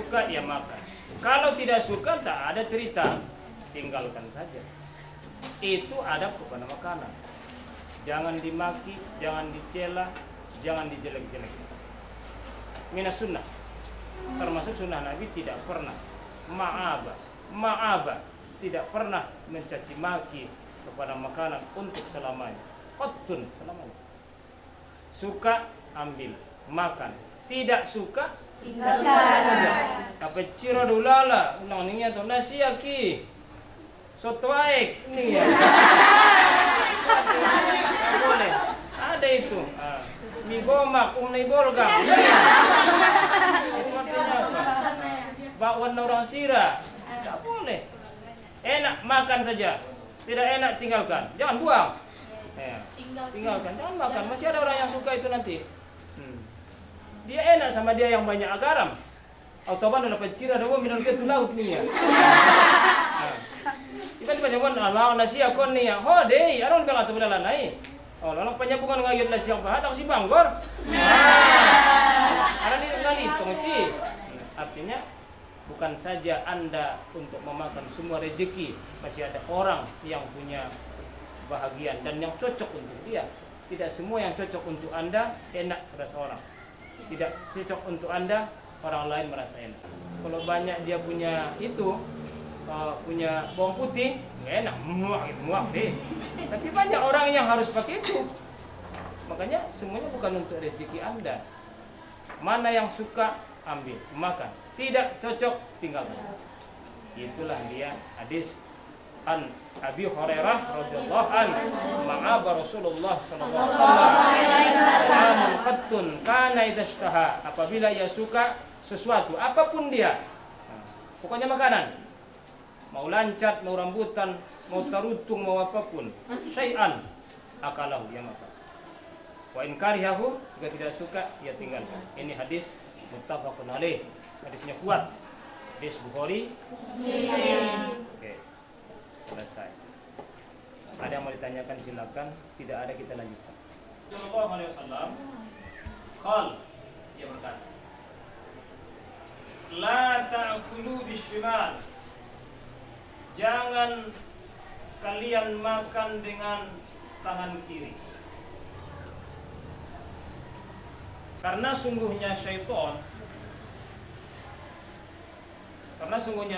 suka ya makan. Kalau tidak suka tak ada cerita, tinggalkan saja. Itu adab kepada makanan. Jangan dimaki, jangan dicela, jangan dijelek-jelekan. Minas sunnah, termasuk sunnah Nabi tidak pernah ma'aba, tidak pernah mencaci maki kepada makanan untuk selamanya. Qattun, selamanya. Suka ambil, makan. Tidak suka tinggalkan. Apa cira dulala, nang niya to nasi aki. Soto aek ni ya. Boleh. Ada itu. Mie gomak, umnai bolgam. Bakwan orang sira. Tak boleh. Enak makan saja. Tidak enak tinggalkan. Jangan buang. Tinggalkan. Jangan makan. Masih ada orang yang suka itu nanti. Dia enak sama dia yang banyak garam. Autoban dapat cira dawa minum ke laut ni ya. Tiba-tiba jangan alang nasi akon ni ya. Ho deh, aron bela tu bela nai. Oh, lalang penyabukan ngayun nasi yang bahat aku si banggor. Ada di kali tongsi. Artinya bukan saja Anda untuk memakan semua rezeki, masih ada orang yang punya bahagian dan yang cocok untuk dia. Tidak semua yang cocok untuk Anda enak rasa orang. Tidak cocok untuk Anda, orang lain merasa enak. Kalau banyak dia punya itu, punya bawang putih, nggak enak, muak deh. Tapi banyak orang yang harus pakai itu. Makanya semuanya bukan untuk rezeki Anda. Mana yang suka, ambil, makan. Tidak cocok, tinggalkan. Itulah dia hadis an Abi Hurairah radhiyallahu anhu, ma'aba Rasulullah sallallahu alaihi wasallam qattun kana idashtaha, apabila ia suka sesuatu apapun dia. Pokoknya makanan. Mau lancat, mau rambutan, mau tarutung, mau apapun, syai'an akalahu, dia makan. Wa in karihahu, jika tidak suka ia tinggalkan. Ini hadis muttafaqun alaih. Hadisnya kuat. Hadis Bukhari Muslim. Oke. Selesai. Ada yang mau ditanyakan silakan, tidak ada kita lanjutkan. Sallallahu alaihi wasallam qal, dia berkata, la ta'kulu bishimal. Jangan kalian makan dengan tangan kiri. Karena sungguhnya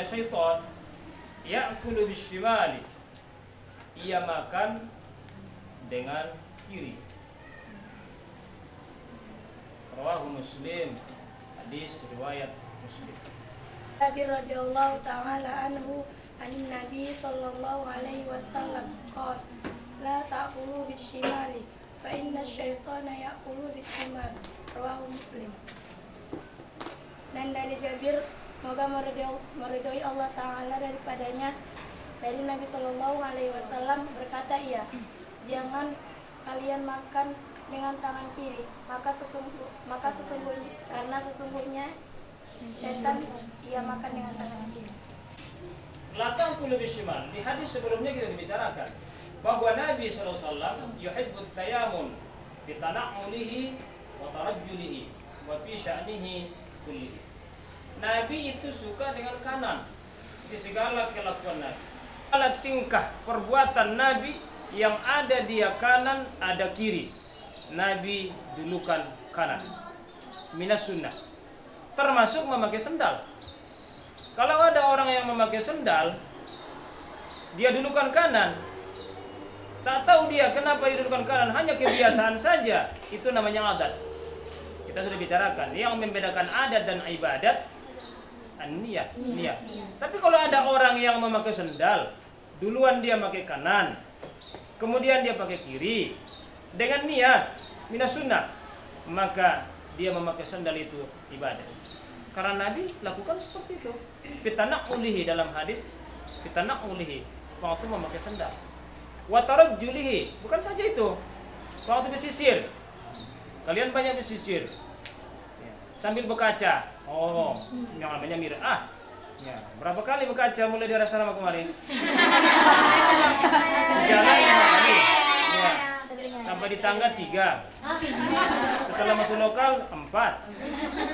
syaitan ya'kulu bishimali, ia makan dengan kiri. Rawahu Muslim, hadis riwayat Muslim. Abi radhiyallahu ta'ala anhu an Nabi sallallahu alaihi wasallam qala la ta'kulu bishimali fa inna asy-syaitana ya'kulu bishimal. Rawahu Muslim. Dan dari Jabir, semoga meridhoi Allah Ta'ala daripadanya, dari Nabi Sallallahu Alaihi Wasallam berkata ia, jangan kalian makan dengan tangan kiri, maka sesungguhnya syaitan ia makan dengan tangan kiri. Latang kulu bishimal. Di hadis sebelumnya kita dibicarakan bahwa Nabi Sallallahu Alaihi Wasallam yuhibbut tayamun bi tana'ulihi wa tarajjulihi wa fi sya'nihi kullihi. Nabi itu suka dengan kanan di segala kelakuan Nabi. Segala tingkah perbuatan Nabi yang ada dia kanan, ada kiri. Nabi dulukan kanan. Minas sunnah. Termasuk memakai sendal. Kalau ada orang yang memakai sendal, dia dulukan kanan. Tak tahu dia kenapa dia dulukan kanan, hanya kebiasaan saja. Itu namanya adat. Kita sudah bicarakan. Yang membedakan adat dan ibadat, niat. Tapi kalau ada orang yang memakai sendal, duluan dia pakai kanan, kemudian dia pakai kiri, dengan niat minas sunnah, maka dia memakai sandal itu ibadah. Karena Nabi lakukan seperti itu. Fitanak ulihi dalam hadis, fitanak ulihi waktu memakai sandal. Wataraj julihi, bukan saja itu, waktu bersisir. Kalian banyak bersisir sambil berkaca. Oh, yang namanya mir'ah. Ya, berapa kali berkaca mulai dari asrama kemarin? Jalan 5 kali. Ya. Sampai di tangga 3. Setelah masuk lokal 4.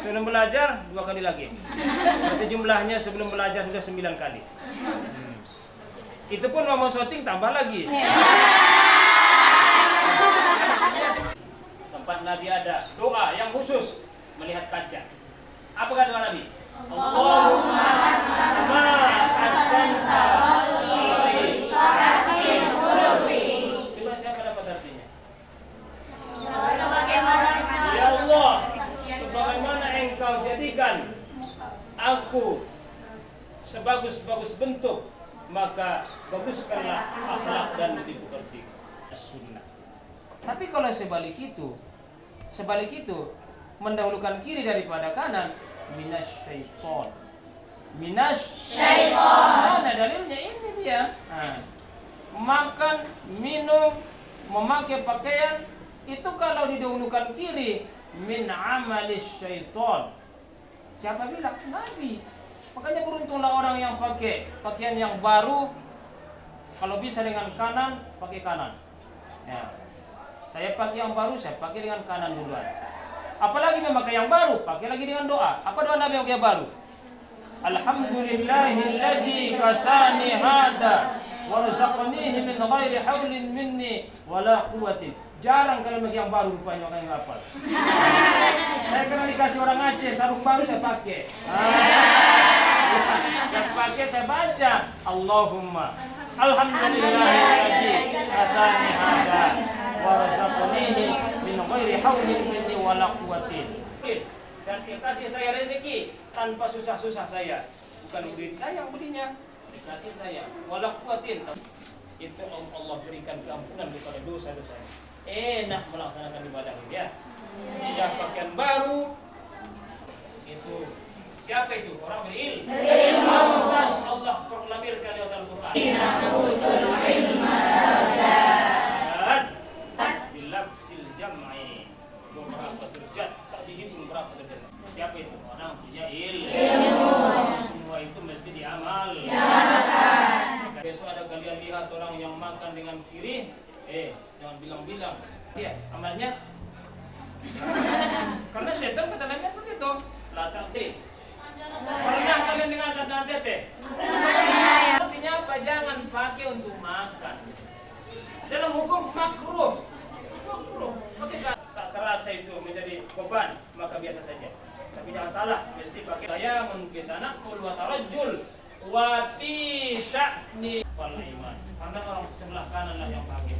Sebelum belajar 2 kali lagi. Berarti jumlahnya sebelum belajar sudah 9 kali. Itu pun mau syuting tambah lagi. Sempat Nabi ada doa yang khusus melihat kaca. Apa kata doa Nabi? Allahumma ahsanta khalqi fahsin khuluqi. Coba siapa dapat artinya? Ya Allah, sebagaimana Engkau jadikan aku sebagus-bagus bentuk, maka baguskanlah akhlak dan budi pekerti. Sunnah. Tapi kalau sebalik itu mendahulukan kiri daripada kanan, minasyaiton. Minasyaiton. Nah, dalilnya ini dia. Makan, minum, memakai pakaian itu kalau didahulukan kiri, min amalis syaiton. Siapa bilang? Nabi. Makanya beruntunglah orang yang pakai pakaian yang baru. Kalau bisa dengan kanan, pakai kanan. Ya. Saya pakai yang baru, saya pakai dengan kanan duluan. Apalagi memakai yang baru, pakai lagi dengan doa. Apa doa Nabi yang baru? Alhamdulillahilladzi kasani hada warzaqnihi min ghairi haulin minni wala quwwatin. Jarang kalian pakai yang baru rupanya, makanya nggak hafal. Saya kena dikasih orang Aceh sarung baru saya pakai. Yang pakai saya baca Allahumma alhamdulillahilladzi kasani hada warzaqnihi min ghairi haulin minni wala quwwatin. Dan dikasih saya rezeki tanpa susah-susah saya. Bukan duit saya yang belinya, dikasih saya. Wala quwwatin. Itu Allah berikan keampunan kepada dosa-dosa. Enak melaksanakan ibadah ini ya. Sudah pakaian baru. Itu siapa itu? Orang berilmu. Allah proklamirkan lewat Al-Qur'an. Innahutul ilma darajat. Bilabsil jam'i. Berapa derajat? Tak dihitung berapa derajat. Siapa itu? Orang punya ilmu. Semua itu mesti diamalkan. Besok ada kalian lihat orang yang makan dengan kiri, jangan bilang-bilang. Iya, amalnya. Karena setan kata Nabi begitu. La ta'ti. Pernah kalian dengar kata tete? Artinya apa? Jangan pakai untuk makan. Dalam hukum makruh. Ketika tak terasa itu menjadi beban, maka biasa saja. Tapi jangan salah, mesti pakai daya mungkitana wa tarajjul wa fi sya'ni wal iman. Karena orang sebelah kanan lah yang pakai.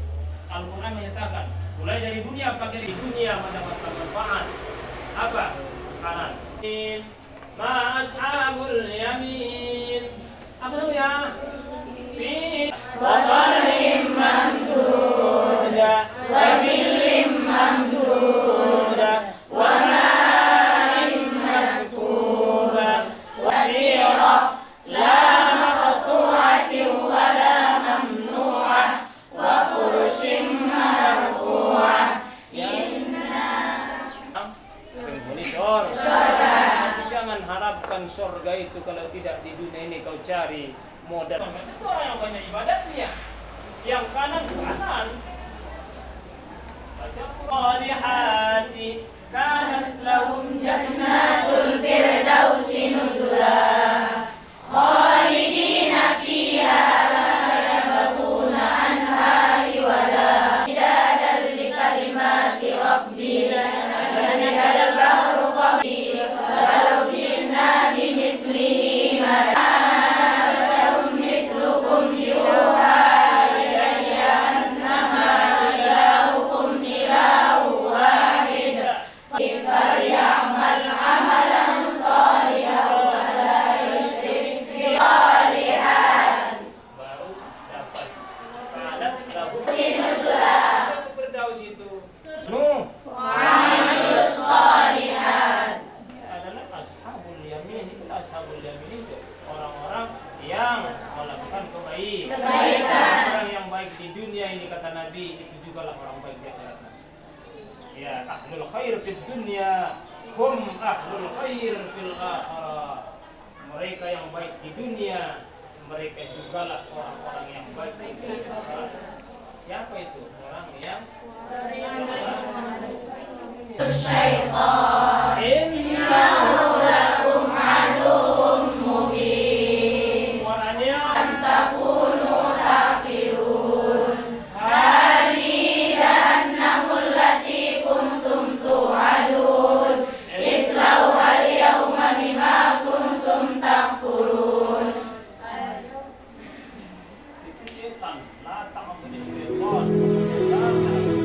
Al-Quran menyatakan, mulai dari dunia pakai di dunia mendapatkan manfaat. Apa? Kanan. Ma ashabul yamin. Apa itu ya? Fi wa talhim mamduda wa zillim mamduda wa ma'im maskuba wa zirah la maqtu'atin wa la mamnu'ah wa furushin marfu'ah. Penghuni surga. Jangan harapkan surga itu kalau tidak di dunia ini kau cari modal. Itu orang yang banyak ibadatnya. Yang kanan. Baca Salihati kanat lahum jannatul firdausi nuzula khalidina fiha la yabghuna anha hiwala idadal li kalimati rabbina al bahru qahir walau jinna bimislihi ma basyarum mislukum yuha ilayya annama ilahukum ilahu wahid falyamal amalan salihan wa la yusyrik bi salihan. Baru dapat padat lahu sinuslah berdaus itu amalus salihan. Adalah ashabul yamin. Itu ashabul yamin itu orang-orang yang melakukan kebaikan. Orang yang baik di dunia ini kata Nabi, itu juga lah orang baik di akhirat. Ya, ahlul khair fid dunya hum ahlul khair fil akhirah. Mereka yang baik di dunia, mereka juga lah orang-orang yang baik di akhirat. Siapa itu? Orang yang Syaitan innahu lakum aduwwum mubin wa an takunu taqilun hadhihi jahannamul lati kuntum tu'adun islauha al-yawma bima kuntum takfurun. itu setan. La ta'budu syaitan. La ta'budu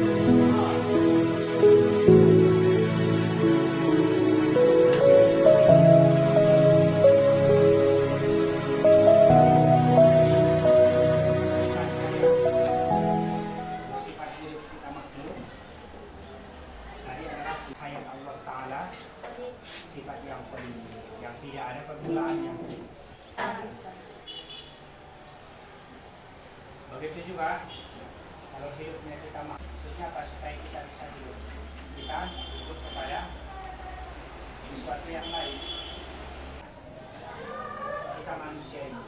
sifat hidup kita makhluk tadi adalah hayat Allah Ta'ala, sifat yang penuh, yang tidak ada permulaannya. Begitu juga kalau hidupnya kita maksudnya apa, supaya kita bisa hidup, kita hidup kepada sesuatu yang lain. Kita manusia ini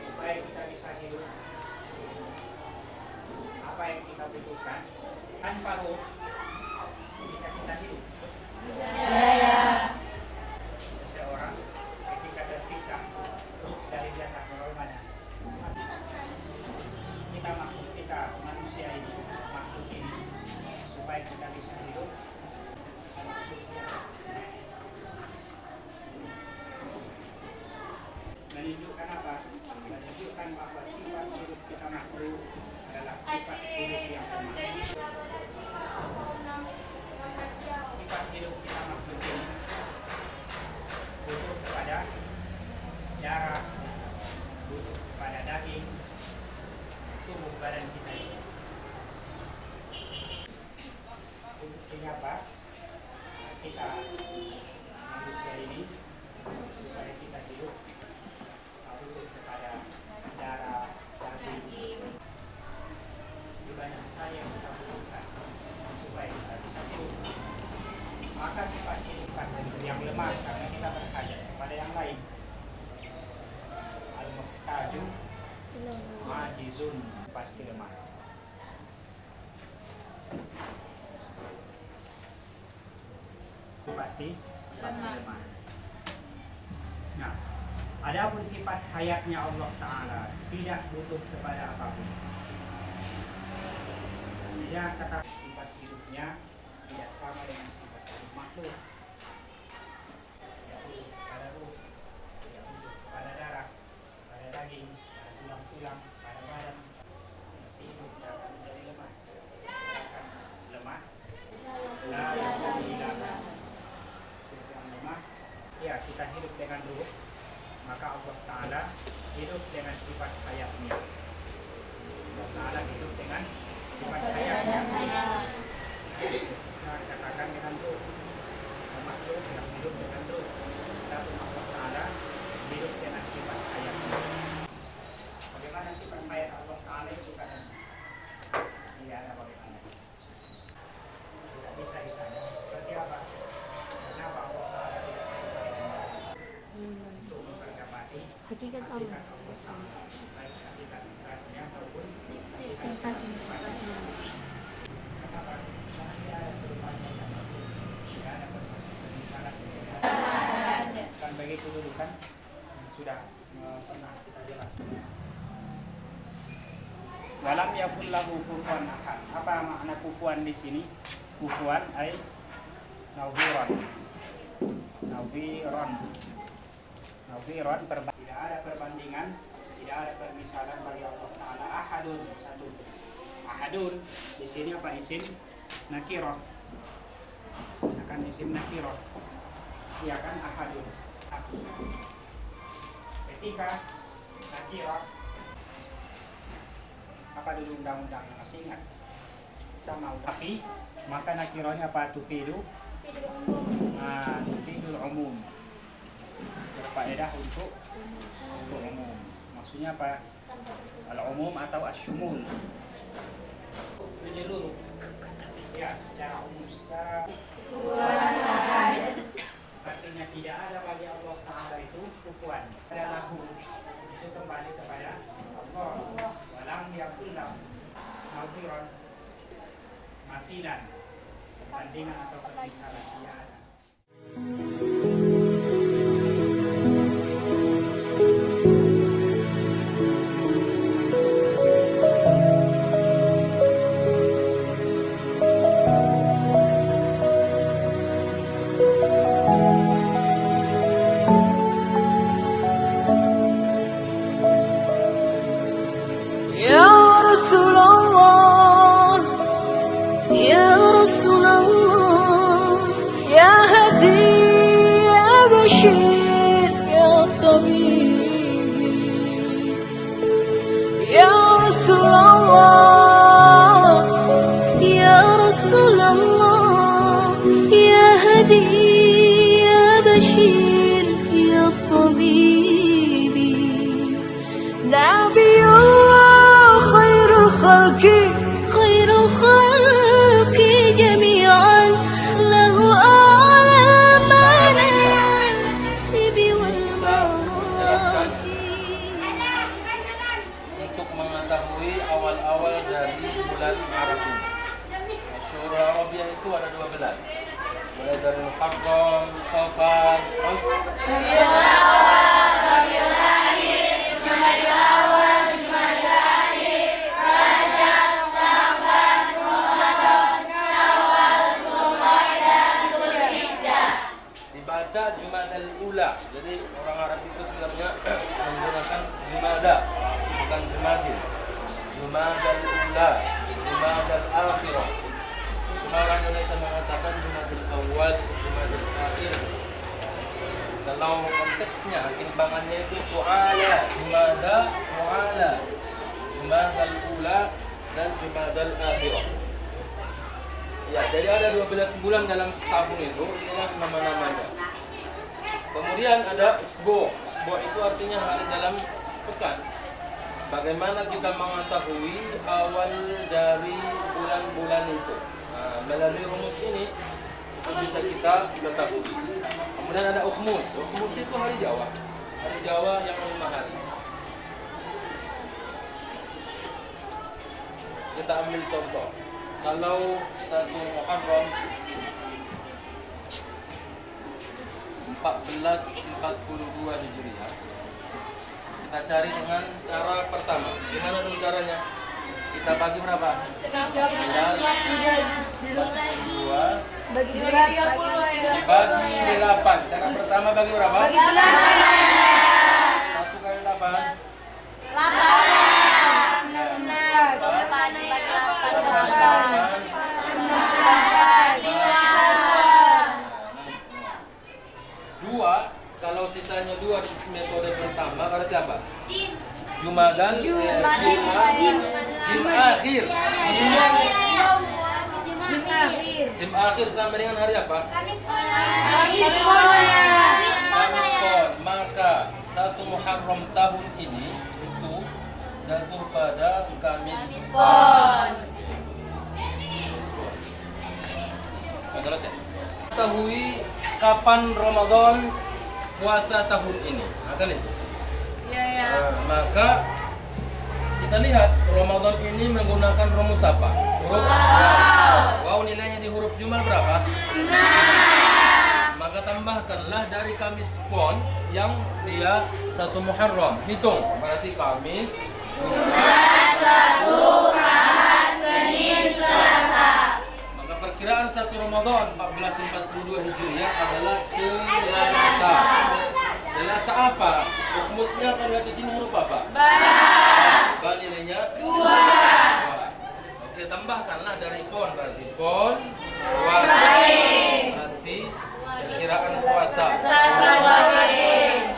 supaya kita bisa hidup, apa yang kita butuhkan tanpa roh bisa kita hidup. Seseorang ketika terpisah roh dari jasad bagaimana? Kita makhluk, kita manusia ini, makhluk ini, supaya kita bisa hidup menunjukkan apa? Menunjukkan bahwa sifat hidup kita makhluk adalah sifat hidup yang lemah. Sifat hidup kita makhluk ini butuh kepada darah, butuh kepada daging, tubuh badan kita ini. Buktinya apa? Kita manusia ini supaya kita hidup butuh kepada darah, daging. Banyak sekali yang kita butuhkan supaya kita bisa hidup. Maka sifat hidup yang lemah karena kita berhajat kepada yang lain. Al-muhtaju majizun, pasti lemah. Pasti lemah. Nah, adapun sifat hayatnya Allah Ta'ala tidak butuh kepada apapun. Dia kata sifat hidupnya tidak sama dengan sifat hidup makhluk. Tidak butuh pada ruh, tidak butuh pada darah, pada daging, pada tulang-tulang, pada badan. Hidup dapat menjadi lemah. Akan lemah. Yang lemah. Ya, kita hidup dengan ruh. Maka Allah Ta'ala hidup dengan sifat hayatnya. Allah Ta'ala hidup dengan sifat hayatnya. Kita katakan dengan ruh, makhluk yang hidup dengan ruh. Tapi Allah Ta'ala hidup dengan sifat hayatnya. Bagaimana sifat hayat Allah Ta'ala itu kan tidak ada bagaimana. Tidak bisa ditanya seperti apa. Kenapa Allah Ta'ala tidak seperti untuk memperkapati hakikat Allah Ta'ala, baik hakikat zatnya maupun sifat sifatnya. Kenapa? Karena tidak ada serupanya dan tidak ada permasalahan di sana. Kan begitu dulu kan sudah pernah kita jelaskan. Walam yakul lahu kufuwan ahad. Apa makna kufuwan di sini? Kufuwan ay nadhiran. Nadhiran tidak ada perbandingan, tidak ada permisalan bagi Allah Ta'ala. Ahadun, satu. Ahadun di sini apa isim nakirah? Akan isim nakirah. Iya kan, ahadun. Ketika nakirah, apa dulu undang-undangnya masih ingat? Sama tapi maka nakirahnya apa? Tufidu tufidul umum, berfaedah untuk umum. Maksudnya apa? Al-umum atau asyumul, menyeluruh. Ya, secara umum, secara artinya tidak ada bagi Allah Ta'ala itu kufuwan. Ada lahu itu kembali kepada Allah. Walam Nadhiran, masilan, perbandingan atau permisalan. Ya. Ya Rasulullah, Ya Rasulullah, Ya Hadi, Ya Bashir, Ya Tabibi. Ya Rasulullah, Ya Rasulullah, Ya Hadi, Ya Bashir, Ya Tabibi. Nabiullah khairul khalqi, khairul khalqi jami'an, lahu a'la manasibi wal marati. Untuk mengetahui awal-awal dari bulan Arab ini. Syuhur Arabiah itu ada 12. Mulai dari Muharram, Safar, terus dibaca Jumadal Ula. Jadi orang Arab itu sebenarnya menggunakan Jumada, bukan Jumadil. Jumadal Ula, Jumadal Akhirah. Cuma orang Indonesia mengatakan Jumadil Awal, Jumadil Akhir. Kalau konteksnya, timbangannya itu Fu'ala, Jumada, Fu'ala, Jumadal Ula, dan Jumadal Akhirah. Ya, jadi ada 12 bulan dalam setahun itu, inilah nama-namanya. Kemudian ada Isbu. Isbu itu artinya hari dalam sepekan. Bagaimana kita mengetahui awal dari bulan-bulan itu? Nah, melalui rumus ini itu bisa kita ketahui. Kemudian ada Ukhmus. Ukhmus itu hari Jawa. Hari Jawa yang 5 hari. Kita ambil contoh. Kalau 1 Muharram 1442 Hijriah, kita cari dengan cara pertama. Gimana dulu caranya? Kita bagi berapa? 1442 Bagi 30 bagi 8. Cara pertama bagi berapa? Bagi 8. 1 kali 8 2. Kalau sisanya 2 di metode pertama berarti apa? Jumadan Jim akhir. Jim akhir sampai dengan hari apa? Kamis Pon. Maka 1 Muharram tahun ini itu jatuh pada Kamis Pon. Jelas ya? Ketahui kapan Ramadan puasa tahun ini, akan itu. Maka kita lihat Ramadan ini menggunakan rumus apa? Huruf Wow nilainya di huruf Jumal berapa? 6. Maka tambahkanlah dari Kamis Pon yang dia 1 Muharram. Hitung, berarti Kamis, Jumat, Sabtu, Ahad, Senin, Selasa. Maka perkiraan 1 Ramadan 1442 Hijriah adalah Selasa. Selasa apa? Rumusnya kan lihat di sini huruf apa? Ba nilainya 2. Oke, tambahkanlah dari Pon, berarti Pon berarti perkiraan puasa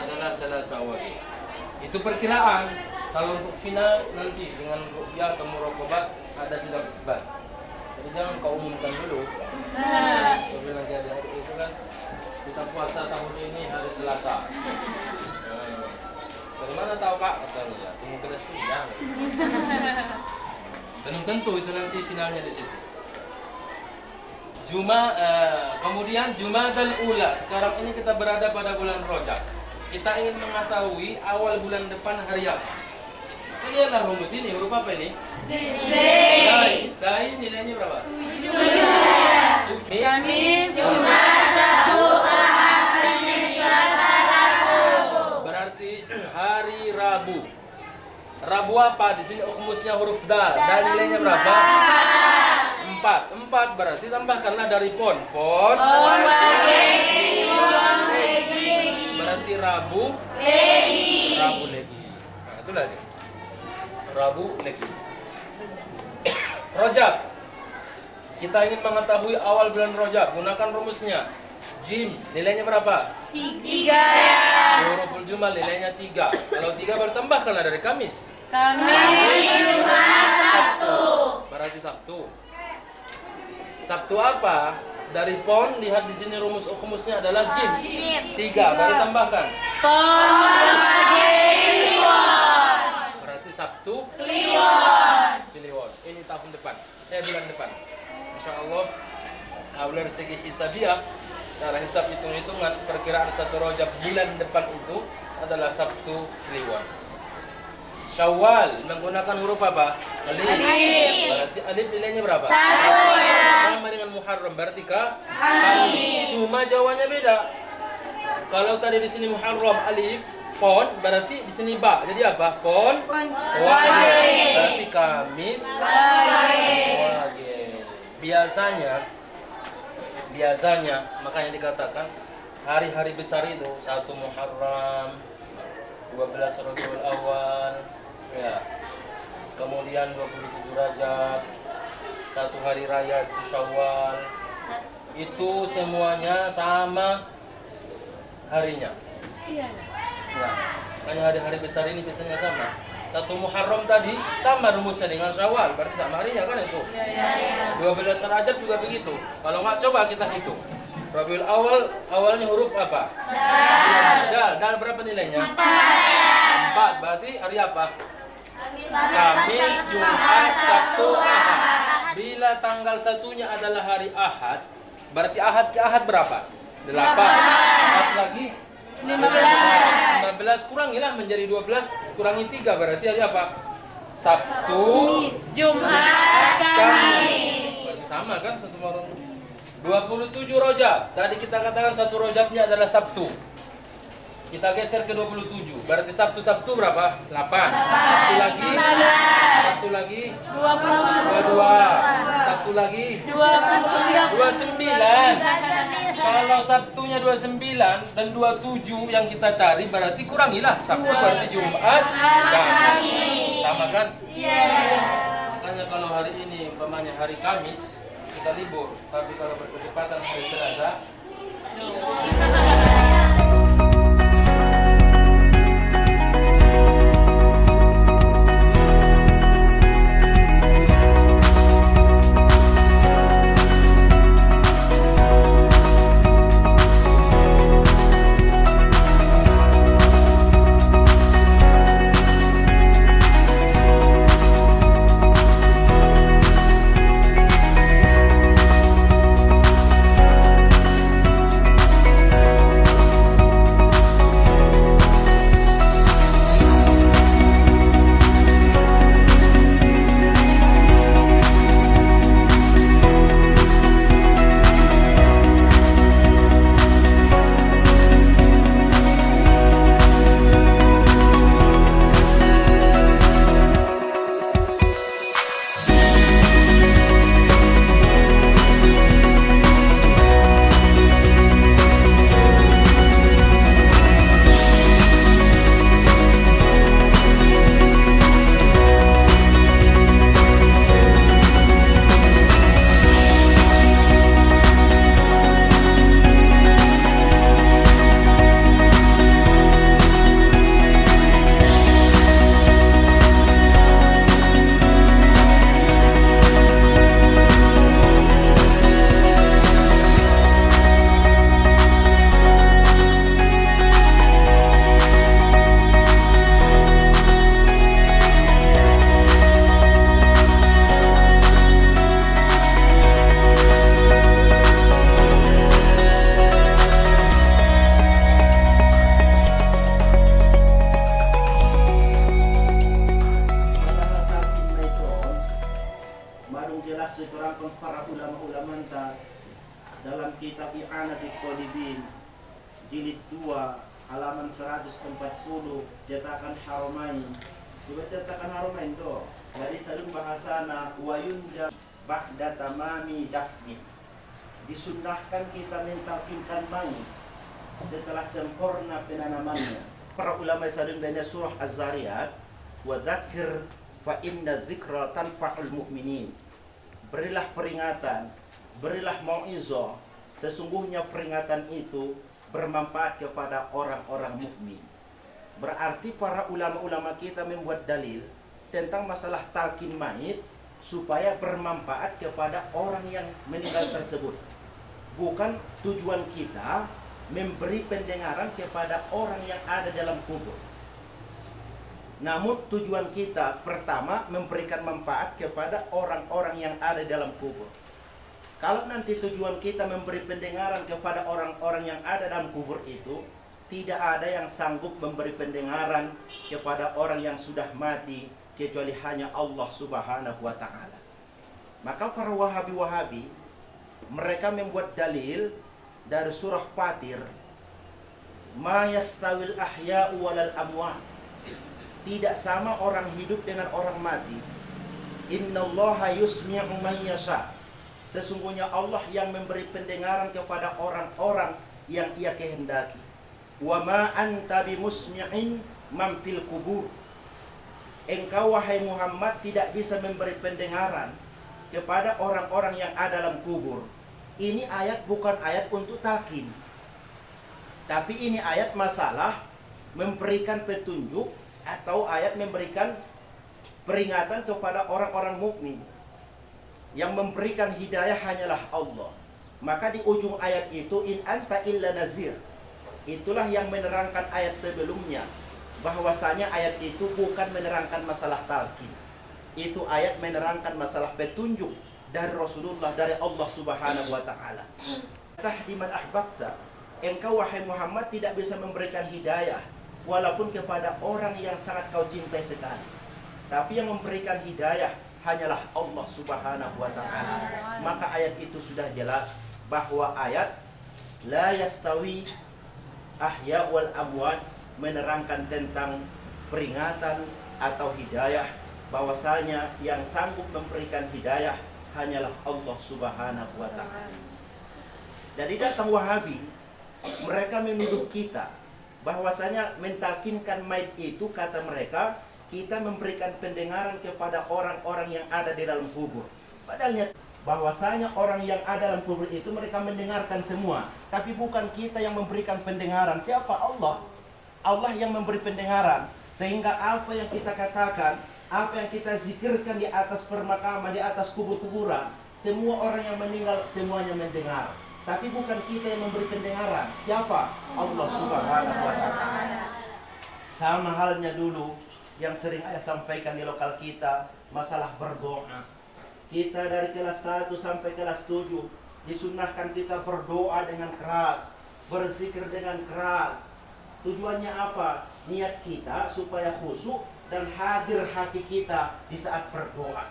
adalah Selasa Wage. Itu perkiraan. Kalau untuk final nanti dengan ru'yah atau muraqabah ada sidang isbat. Jadi jangan kau umumkan dulu. Tapi nanti ada hari itu kan kita puasa tahun ini hari Selasa. Bagaimana tahu Kak? Katanya ya, tunggu ke sidang. Belum tentu itu nanti finalnya di situ. Kemudian Jumadal Ula. Sekarang ini kita berada pada bulan Rajab. Kita ingin mengetahui awal bulan depan hari apa. Lihatlah rumus ini, huruf apa ini? Sai. Sai nilainya berapa? 7. Kamis, Jumat, Sabtu, Ahad, Senin, Selasa, Rabu. Berarti hari Rabu. Rabu apa? Di sini rumusnya huruf dal. Dal nilainya berapa? 4. 4 berarti tambahkanlah dari pon. Pon. Berarti Rabu. Rabu lagi. Nah, itulah dia. Rabu lagi. Rojab. Kita ingin mengetahui awal bulan Rojab. Gunakan rumusnya. Jim nilainya berapa? 3. Huruful jumal nilainya 3. Kalau 3 bertambahkanlah dari Kamis. Kamis, Jumat, Sabtu. Berarti Sabtu. Sabtu apa? Dari pon lihat di sini rumusnya adalah jim. 3 baru tambahkan. Berarti Sabtu Kliwon. Ini tahun depan. Bulan depan. Insya Allah. Dari segi hisabiah, cara hisab hitung-hitungan perkiraan 1 Rajab bulan depan itu adalah Sabtu Kliwon. Syawal menggunakan huruf apa? Alif. Berarti alif nilainya berapa? 1. Sama dengan Muharram berarti Kamis. Cuma jawabannya beda. Kalau tadi di sini Muharram alif, pon berarti di sini ba. Jadi apa? Pon. Wage. Berarti Kamis. Wage. Biasanya makanya dikatakan hari-hari besar itu 1 Muharram, 12 Rabiul Awal, ya. Kemudian 27 Rajab, 1 hari raya 1 Syawal. Itu semuanya sama harinya. Iya. Ya. Makanya hari-hari besar ini biasanya sama. 1 Muharram tadi sama rumusnya dengan Syawal, berarti sama harinya kan itu. 12 Rajab juga begitu. Kalau nggak coba kita hitung. Rabiul Awal awalnya huruf apa? Dal. Dal berapa nilainya? 4. Berarti hari apa? Kamis, Jumat, Sabtu, Ahad. Bila tanggal 1-nya adalah hari Ahad, berarti Ahad ke Ahad berapa? 8. 4 lagi 15. Kurangilah menjadi 12, kurangi 3 berarti hari apa? Sabtu, Jumat, Kamis. berarti sama kan 1 Muharram. 27 Rajab. Tadi kita katakan 1 Rajabnya adalah Sabtu. Kita geser ke 27. Berarti Sabtu berapa? 8. Satu lagi. 22. Satu lagi. 29. Kalau Sabtunya 29 dan 27 yang kita cari berarti kurangilah. Sabtu berarti Jumat. Kamis. Sama kan? Makanya kalau hari ini umpamanya hari Kamis kita libur, tapi kalau bertepatan hari Selasa dalam kitab I'anatul Talibin jilid 2 halaman 140 cetakan Haramain. Coba cetakan Haramain tuh. Jadi sadun bahasana wa yunda ba'da tamami dafni. Disunnahkan kita mentalkinkan mayit setelah sempurna penanamannya. Para ulama sadun baca surah Az-Zariyat, wa dzakir fa inna dzikra tanfa'ul mu'minin. Berilah peringatan, berilah mau'izah, sesungguhnya peringatan itu bermanfaat kepada orang-orang mukmin. Berarti para ulama-ulama kita membuat dalil tentang masalah talqin mayit supaya bermanfaat kepada orang yang meninggal tersebut. Bukan tujuan kita memberi pendengaran kepada orang yang ada dalam kubur. Namun tujuan kita pertama memberikan manfaat kepada orang-orang yang ada dalam kubur. Kalau nanti tujuan kita memberi pendengaran kepada orang-orang yang ada dalam kubur itu, tidak ada yang sanggup memberi pendengaran kepada orang yang sudah mati kecuali hanya Allah Subhanahu wa ta'ala. Maka para Wahabi-Wahabi mereka membuat dalil dari surah Fatir, ma yastawil ahya'u walal amwat. Tidak sama orang hidup dengan orang mati. Innallaha yusmi'u man yasha. Sesungguhnya Allah yang memberi pendengaran kepada orang-orang yang Ia kehendaki. Wa ma anta bimusmi'in man fil kubur. Engkau wahai Muhammad tidak bisa memberi pendengaran kepada orang-orang yang ada dalam kubur. Ini ayat bukan ayat untuk talqin. Tapi ini ayat masalah memberikan petunjuk atau ayat memberikan peringatan kepada orang-orang mukmin. Yang memberikan hidayah hanyalah Allah. Maka di ujung ayat itu, in anta illa nazir. Itulah yang menerangkan ayat sebelumnya, bahwasanya ayat itu bukan menerangkan masalah talqin. Itu ayat menerangkan masalah petunjuk dari Rasulullah, dari Allah Subhanahu wa ta'ala. Tahdiman ahbabta. Engkau wahai Muhammad tidak bisa memberikan hidayah walaupun kepada orang yang sangat kau cintai sekali. Tapi yang memberikan hidayah hanyalah Allah Subhanahu wa ta'ala. Maka ayat itu sudah jelas bahwa ayat la yastawi ahya wal amwat menerangkan tentang peringatan atau hidayah, bahwasanya yang sanggup memberikan hidayah hanyalah Allah Subhanahu wa ta'ala. Jadi datang Wahabi, mereka menuduh kita bahwasanya mentalkinkan mayit itu, kata mereka, kita memberikan pendengaran kepada orang-orang yang ada di dalam kubur. Padahal bahwasanya orang yang ada dalam kubur itu mereka mendengarkan semua, tapi bukan kita yang memberikan pendengaran. Siapa? Allah. Allah yang memberi pendengaran. Sehingga apa yang kita katakan, apa yang kita zikirkan di atas permakaman, di atas kubur-kuburan, semua orang yang meninggal semuanya mendengar. Tapi bukan kita yang memberi pendengaran. Siapa? Allah Subhanahu wa ta'ala. Sama halnya dulu yang sering saya sampaikan di lokal kita, masalah berdoa. Kita dari kelas 1 sampai kelas 7 disunnahkan kita berdoa dengan keras, berzikir dengan keras. Tujuannya apa? Niat kita supaya khusyuk dan hadir hati kita di saat berdoa.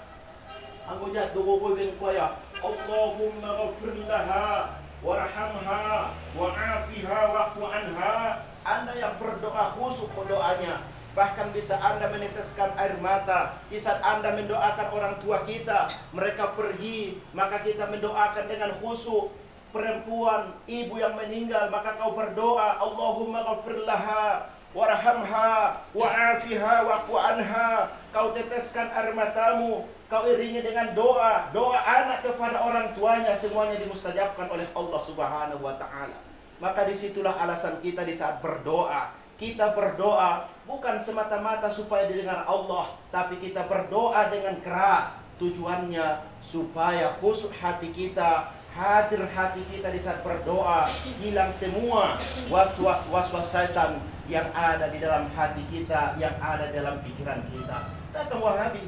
Anggota doa ben koya, Allahumma ghafir laha warhamha wa'afiha wa'fu anha. Anda yang berdoa khusyuk doanya, bahkan bisa Anda meneteskan air mata di saat Anda mendoakan orang tua kita, mereka pergi, maka kita mendoakan dengan khusyuk. Perempuan, ibu yang meninggal, maka kau berdoa, Allahumma ghafir laha warhamha wa'afiha wa'fu anha. Kau teteskan air matamu, kau iringi dengan doa. Doa anak kepada orang tuanya semuanya dimustajabkan oleh Allah Subhanahu wa ta'ala. Maka disitulah alasan kita di saat berdoa. Kita berdoa bukan semata-mata supaya didengar Allah, tapi kita berdoa dengan keras. Tujuannya supaya khusyuk hati kita, hadir hati kita di saat berdoa, hilang semua was-was syaitan yang ada di dalam hati kita, yang ada dalam pikiran kita. Datang Wahabi,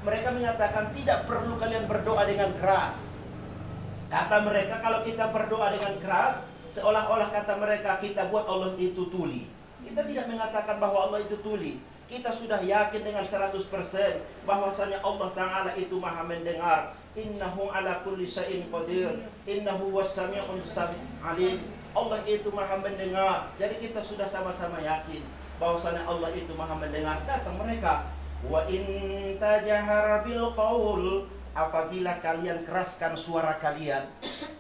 mereka mengatakan tidak perlu kalian berdoa dengan keras. Kata mereka kalau kita berdoa dengan keras, seolah-olah kata mereka kita buat Allah itu tuli. Kita tidak mengatakan bahwa Allah itu tuli. Kita sudah yakin dengan 100% bahwasanya Allah Ta'ala itu maha mendengar, Innahu ala kulli syai'in qadir. Innahu was-sami'ul alim. Allah itu maha mendengar. Jadi kita sudah sama-sama yakin bahwasanya Allah itu maha mendengar. Datang mereka, wa in tajahara bil qaul, apabila kalian keraskan suara kalian.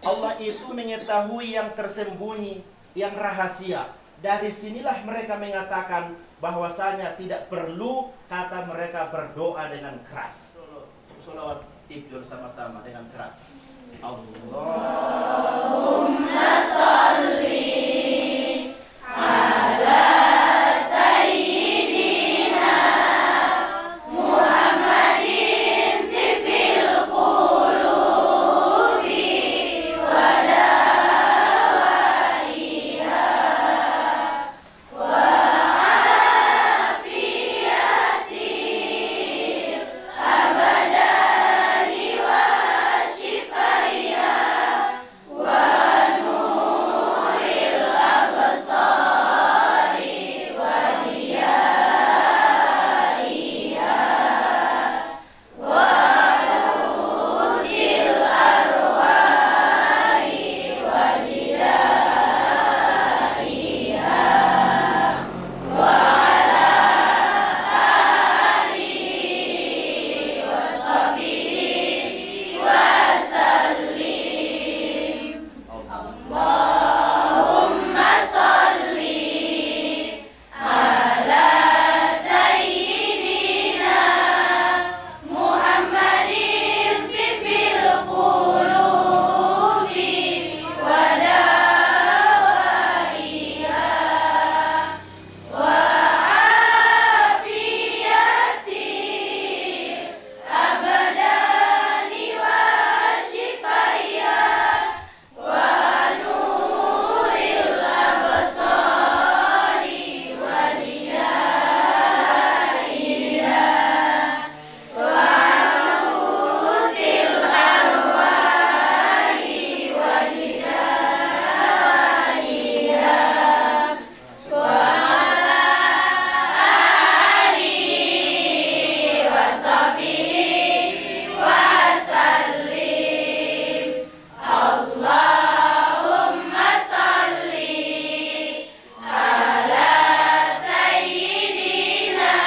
Allah itu mengetahui yang tersembunyi, yang rahasia. Dari sinilah mereka mengatakan bahwasanya tidak perlu kata mereka berdoa dengan keras. Sholawat tibjul sama-sama dengan keras. Allahumma sholli ala sayyidina Muhammadin tibbil qulubi wa dawaiha wa afiyatil abadani wa shifaiha wa nuril absari wa diyaiha wa nutil arwahi wa didaiha wa ala alihi wa sahbihi wa sallim. Allahumma sholli ala sayyidina Muhammadin tibbil qulubi wa dawaiha wa afiyatil abadani wa shifaiha wa nuril absari wa diyaiha wa nutil arwahi wa diyaiha wa ala alihi wa sahbihi wa sallim. Allahumma sholli ala sayyidina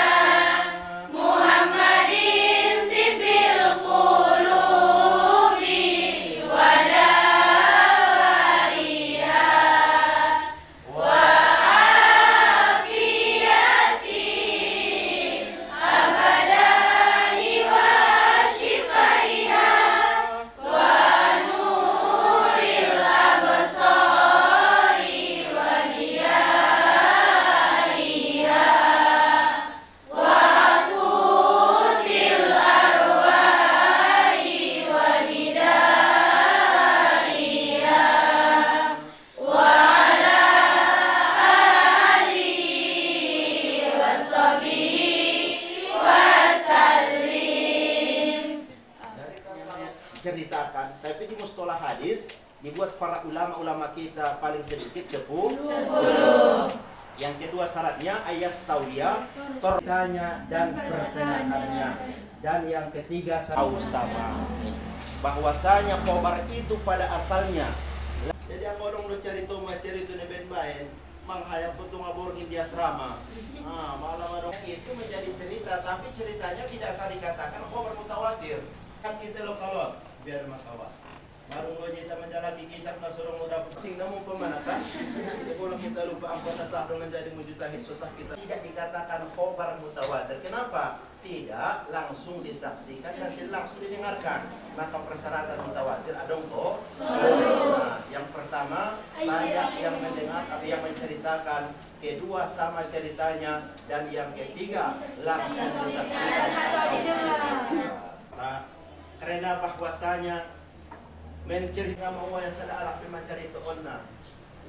Muhammadin tibbil qulubi wa dawaiha wa afiyatil abadani wa shifaiha wa nuril absari wa diyaiha wa qutil arwahi wa didaiha wa ala alihi wa sahbihi wa sallim. Ceritakan, tapi di mustalah hadis dibuat para ulama-ulama kita paling sedikit 10. Yang kedua syaratnya ayat tawiyah, tortanya dan pertengahannya. Dan yang ketiga tahu sama bahwasanya khobar itu pada asalnya. Jadi yang orang lu cari itu neben bain, menghayal putung aborgin di asrama. Malam itu menjadi cerita, tapi ceritanya tidak usah dikatakan khobar mutawatir. Kan kita lokal biar makawa. Baru kita menjalani kitab nasurung muda penting namun pemanakan. Kalau kita lupa anggota sah menjadi mujtahid susah kita. Tidak dikatakan khobar mutawatir. Kenapa? Tidak langsung disaksikan dan tidak langsung didengarkan. Maka persyaratan mutawatir ada kok. Nah, yang pertama banyak yang mendengar tapi yang menceritakan. Kedua sama ceritanya dan yang ketiga langsung disaksikan. Karena bahwasanya mencari nama yang salah alak mencari itu onna.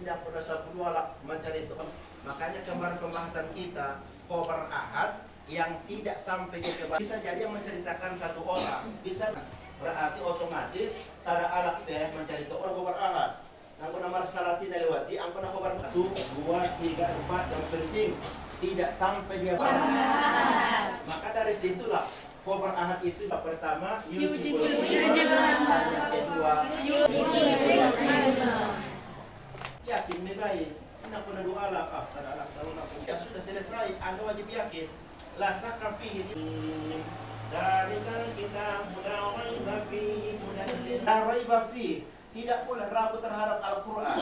Tidak pernah 10 alak mencari itu. Makanya kemarin pembahasan kita khobar ahad yang tidak sampai ke bisa jadi yang menceritakan satu orang bisa berarti otomatis sada alak teh mencari itu orang khobar ahad. Angko nomor salatin lewati angko na khobar 1 2 3 4 yang penting tidak sampai dia. Maka dari situlah Khobar ahad itu yang pertama Yujibul dan yang kedua yakin baik. Nak pernah doa lah, saudara tahu nak. Ya sudah selesai, Anda wajib yakin. La syakka fihi. Dalikal kitab la raiba fihi hudan lil la raiba fihi. Tidak boleh ragu terhadap Al-Qur'an.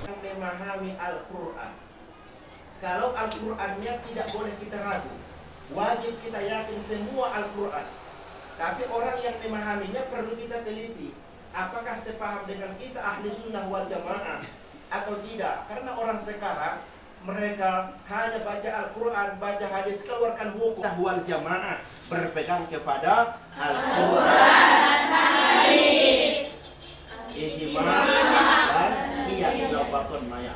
Yang memahami Al-Qur'an. Kalau Al-Qur'annya tidak boleh kita ragu. Wajib kita yakin semua Al-Qur'an. Tapi orang yang memahaminya perlu kita teliti. Apakah sepaham dengan kita ahli sunnah wal jamaah atau tidak? Karena orang sekarang mereka hanya baca Al-Quran, baca hadis, keluarkan hukum wal jamaah, berpegang kepada Al-Quran, hadis, ijma dan qiyas dan maya.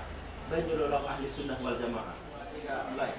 Rajulullah ahli sunnah wal jamaah. Mulai.